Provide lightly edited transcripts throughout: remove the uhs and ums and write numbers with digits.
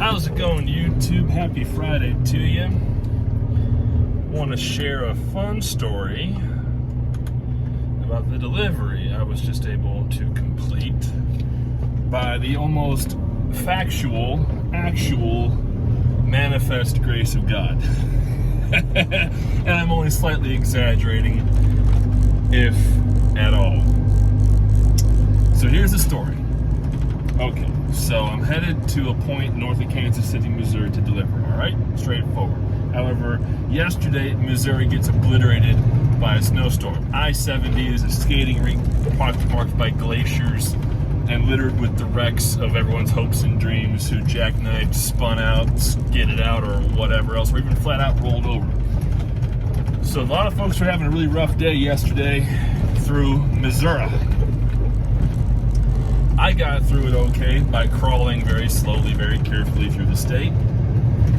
How's it going, YouTube? Happy Friday to you. Want to share a fun story about the delivery I was just able to complete by the almost factual, actual, manifest grace of God. And I'm only slightly exaggerating, if at all. So here's the story. Okay, so I'm headed to a point north of Kansas City, Missouri to deliver, all right? Straightforward. However, yesterday, Missouri gets obliterated by a snowstorm. I-70 is a skating rink marked by glaciers and littered with the wrecks of everyone's hopes and dreams who jackknifed, spun out, skidded out, or whatever else, or even flat out rolled over. So a lot of folks were having a really rough day yesterday through Missouri. I got through it okay by crawling very slowly, very carefully through the state,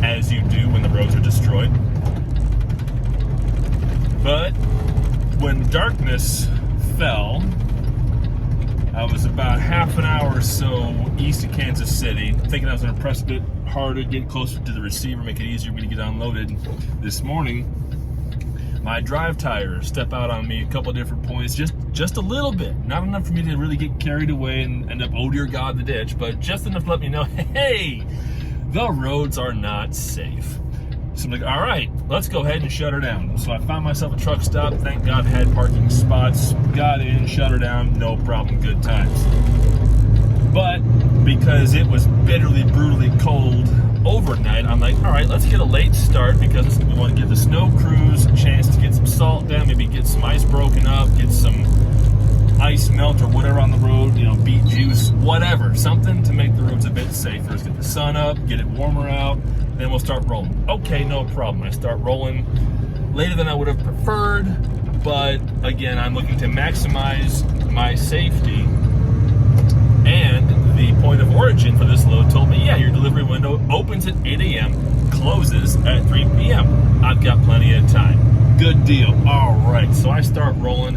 as you do when the roads are destroyed. But when darkness fell, I was about half an hour or so east of Kansas City, thinking I was going to press a bit harder, get closer to the receiver, make it easier for me to get unloaded. This morning, my drive tires step out on me a couple of different points, just a little bit. Not enough for me to really get carried away and end up, oh dear God, the ditch, but just enough to let me know, hey, the roads are not safe. So I'm like, all right, let's go ahead and shut her down. So I found myself a truck stop. Thank God I had parking spots. Got in, shut her down, no problem, good times. But because it was bitterly, brutally cold overnight, I'm like, all right, let's get a late start because we want to give the snow crews a chance to get some salt down, maybe get some ice broken up, get some ice melt or whatever on the road, beet juice, whatever, something to make the roads a bit safer. Let's get the sun up, get it warmer out, then we'll start rolling. Okay, no problem. I start rolling later than I would have preferred, but again, I'm looking to maximize my safety. And the point of origin for this load told me, yeah, your delivery window opens at 8 a.m., closes at 3 p.m. I've got plenty of time. Good deal. All right, so I start rolling,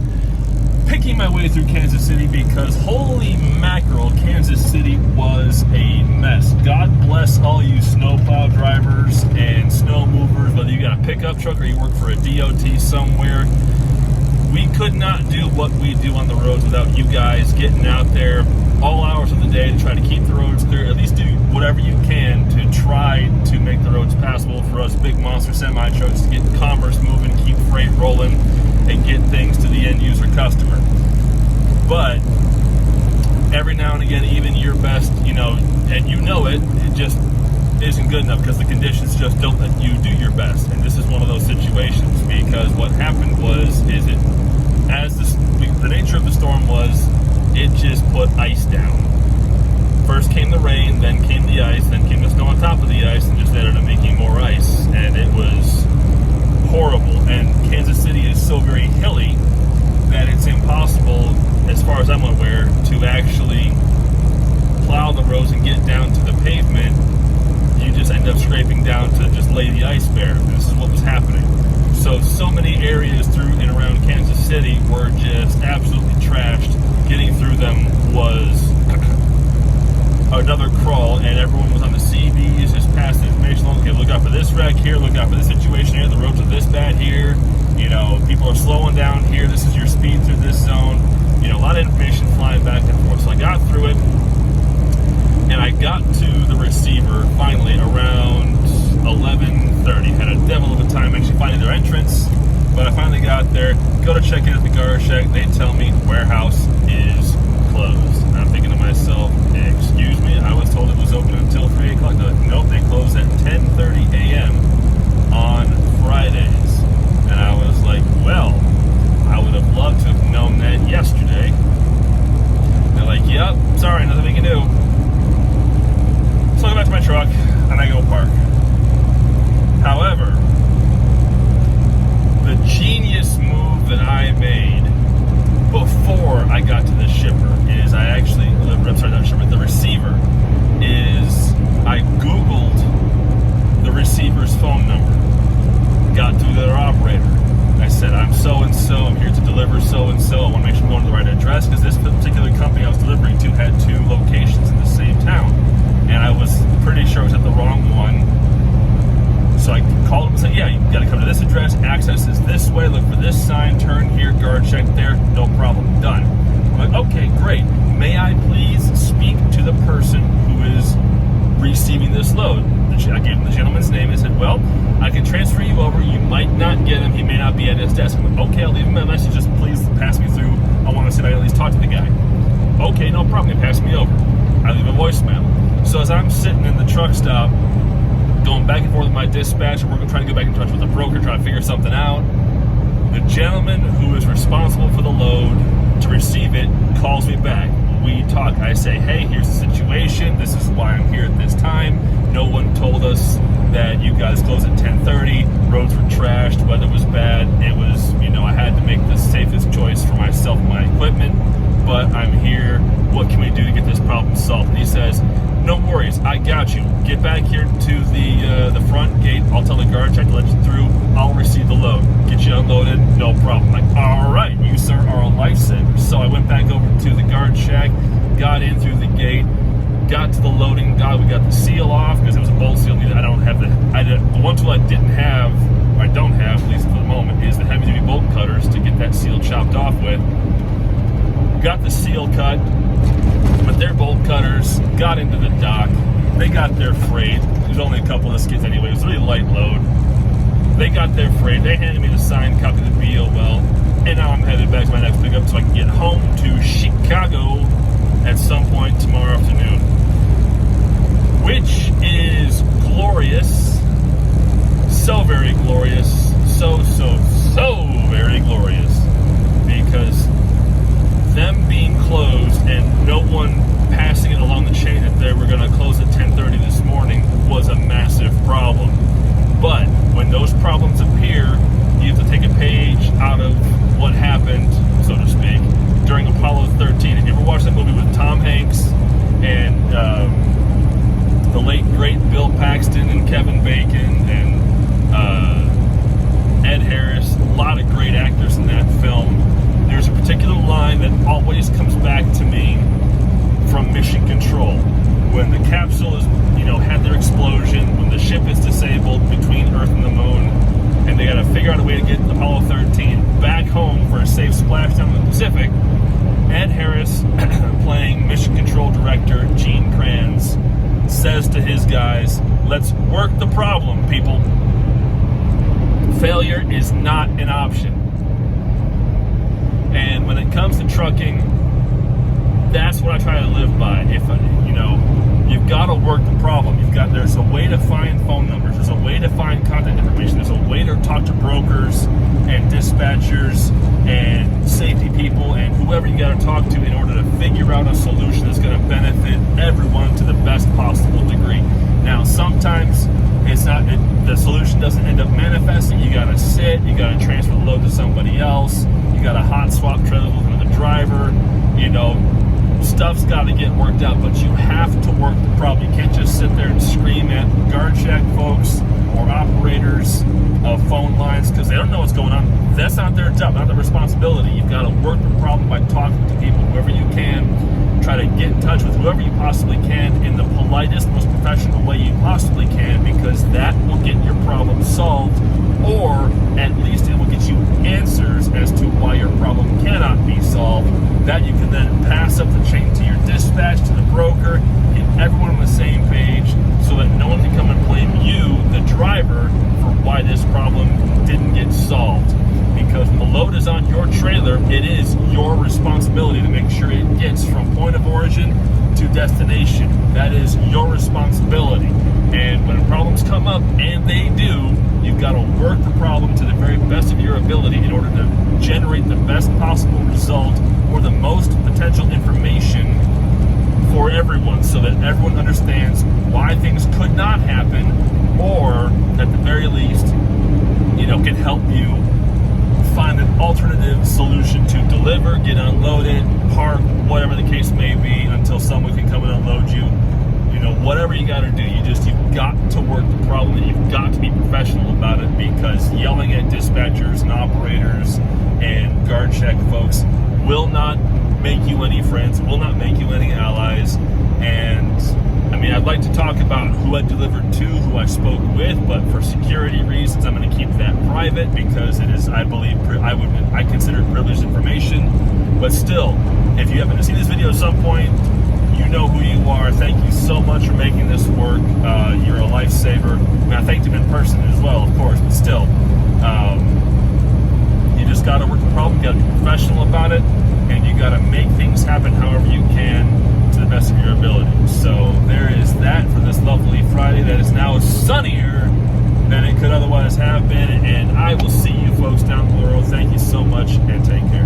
picking my way through Kansas City because holy mackerel, Kansas City was a mess. God bless all you snowplow drivers and snow movers, whether you got a pickup truck or you work for a DOT somewhere. We could not do what we do on the roads without you guys getting out there all hours of the day to try to keep the roads clear, at least do whatever you can to try to make the roads passable for us big monster semi-trucks to get commerce moving, keep freight rolling, and get things to the end user customer. But every now and again, even your best, and it just isn't good enough because the conditions just don't let you do your best. And this is one of those situations because what happened was, the nature of the storm was, it just put ice down. First came the rain, then came the ice, then came the snow on top of the ice, and just ended up making more ice. And it was horrible. And Kansas City is so very hilly that it's impossible, as far as I'm aware, to actually plow the roads and get down to the pavement. You just end up scraping down to just lay the ice bare. This is what was happening. So many areas through and around Kansas City were just absolutely trashed. Getting through them was another crawl, and everyone was on the CBs just passing information along. Okay, look out for this wreck here, look out for this situation here, the roads are this bad here, people are slowing down here, this is your speed through this zone. A lot of information flying back and forth. So I got through it, and I got to the receiver finally around 11:30. Had a devil of a time actually finding their entrance, but I finally got there, go to check in at the garbage shack, they tell me warehouse is closed. And I'm thinking to myself, excuse me, I was told it was open until 3 o'clock. They're like, nope, they close at 10:30 a.m. on Fridays. And I was like, well, I would have loved to have known that yesterday. They're like, yep, sorry, nothing we can do. So I go back to my truck and I go park. However, the genius move that I made before I got to the shipper is I actually, the well, I can transfer you over. You might not get him. He may not be at his desk. I'm like, okay, I'll leave him a message. Just please pass me through. I want to sit down and at least talk to the guy. Okay, no problem. They pass me over. I leave a voicemail. So as I'm sitting in the truck stop, going back and forth with my dispatcher, we're trying to get back in touch with the broker, trying to figure something out. The gentleman who is responsible for the load to receive it calls me back. We talk. I say, hey, here's the situation. This is why I'm here at this time. No one told us that you guys close at 10:30. Roads were trashed. Weather was bad. It was, I had to make the safest choice for myself and my equipment. But I'm here. What can we do to get this problem solved? And he says, no worries. I got you. Get back here to the front gate. I'll tell the guard check to let you through. I'll receive the load. Get you unloaded. No problem. I'm like, all right, you sir are a lifesaver. So I went back over to the guard shack, got in through the gate, got to the loading dock. We got the seal off because it was a bolt seal. The one tool I don't have, at least for the moment, is the heavy duty bolt cutters to get that seal chopped off with. Got the seal cut with their bolt cutters, got into the dock. They got their freight. There's only a couple of skids anyway. It was a really light load. They got their freight. They handed me the signed copy of the BOL. And now I'm headed back to my next pickup so I can get home to Chicago at some point tomorrow afternoon. Which is glorious. So very glorious. So very glorious. Because them being closed and no one passing it along the chain that they were going to close at 10:30 this morning was a massive problem. But when those problems appear, you have to take a page out of what happened, so to speak, during Apollo 13. If you ever watched that movie with Tom Hanks and the late great Bill Paxton and Kevin Bacon and Ed Harris, a lot of great actors in that film. There's a particular line that always comes back to me from Mission Control. When the capsule is, had their explosion, when the ship is disabled between Earth and the Moon, and they got to figure out a way to get Apollo 13 back home for a safe splashdown in the Pacific, Ed Harris, playing Mission Control director Gene Kranz, says to his guys, let's work the problem, people. Failure is not an option. And when it comes to trucking, that's what I try to live by. If you've got to work the problem. There's a way to find phone numbers. There's a way to find contact information. There's a way to talk to brokers and dispatchers and safety people and whoever you got to talk to in order to figure out a solution that's going to benefit everyone to the best possible degree. Now, sometimes the solution doesn't end up manifesting. You got to sit. You got to transfer the load to somebody else. You got to hot swap trailers with the driver. Stuff's got to get worked out, but you have to work the problem. You can't just sit there and scream at guard shack folks or operators of phone lines because they don't know what's going on. That's not their job, not their responsibility. You've got to work the problem by talking to people, whoever you can. Try to get in touch with whoever you possibly can in the politest, most professional way you possibly can, because that will get your problem solved, or at least it will get you answers as to why your problem cannot be solved. That you can then pass up the chain to your dispatch, to the broker, get everyone on the same page so that no one can come and blame you, the driver, for why this problem didn't get solved. Because when the load is on your trailer, it is your responsibility to make sure it gets from point of origin to destination. That is your responsibility. And when problems come up, and they do, you've got to work the problem to the very best of your ability in order to generate the best possible result or the most potential information for everyone, so that everyone understands why things could not happen, or at the very least, can help you find an alternative solution to deliver, get unloaded, park, whatever the case may be, until someone can come and unload you. Whatever you got to do, you've got to work the problem, and you've got to be professional about it, because yelling at dispatchers and operators and guard shack folks will not make you any friends, will not make you any allies. And I'd like to talk about who I delivered to, who I spoke with, but for security reasons, I'm going to keep that private, because it is, I believe, I consider it privileged information. But still, if you happen to see this video at some point, you know who you are. Thank you so much for making this work. You're a lifesaver. I thanked him in person guys have been, and I will see you folks down the road. Thank you so much, and take care.